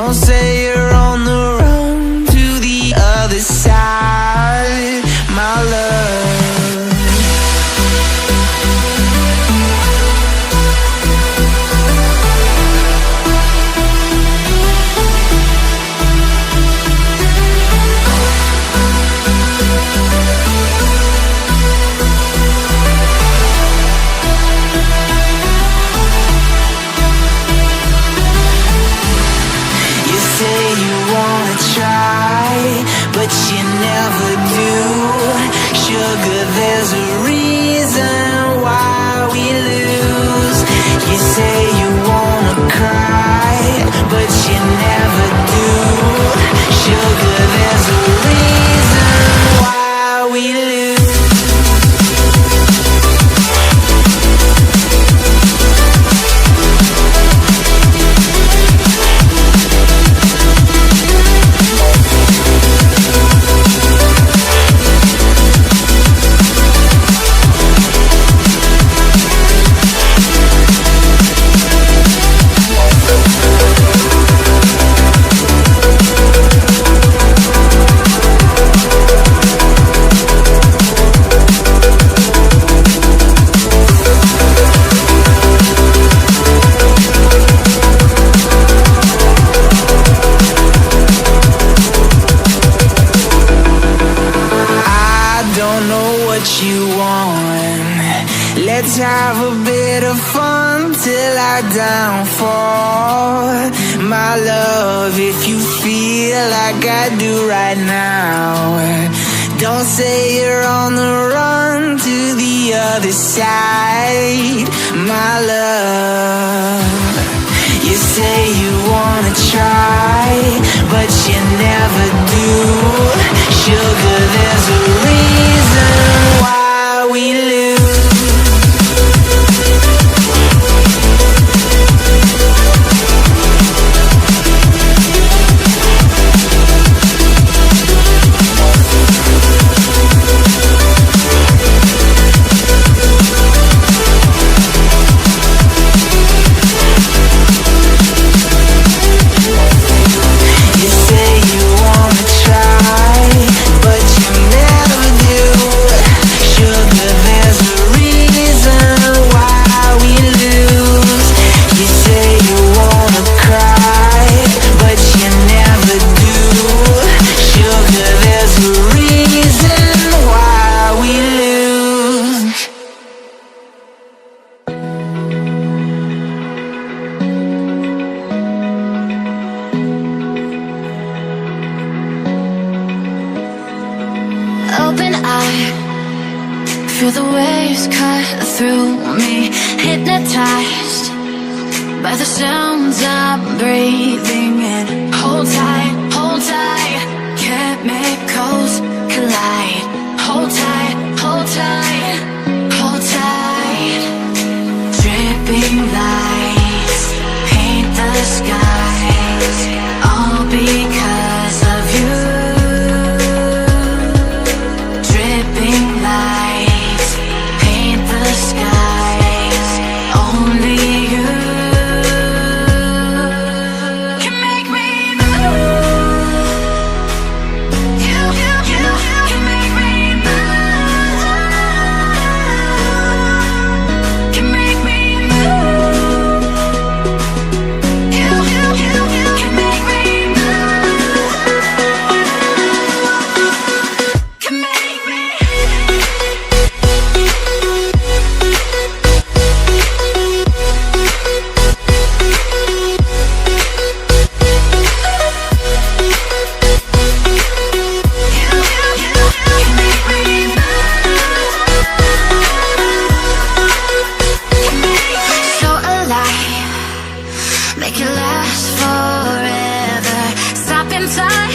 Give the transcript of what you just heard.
Don't say you're on the run to the other side, my love. But you never do. Sugar, there's a reason why we lose. You say you wanna cry, but you never do. Sugar, there's a reason why we lose. Let's have a bit of fun till I downfall. My love, if you feel like I do right now, don't say you're on the run to the other side, my love. You say you wanna try, but you never do. Sugar, there's a reason why we lose. Open eye, feel the waves cut through me, hypnotized by the sounds I'm breathing in. Hold tight, chemicals collide. Hold tight, hold tight, hold tight. Dripping lights paint the skies, all because of you. Dripping lights paint the skies, only you can make me move. You can make me move. Can make me move. You can make me move. Can make me. So alive, make it last forever. Stop in time.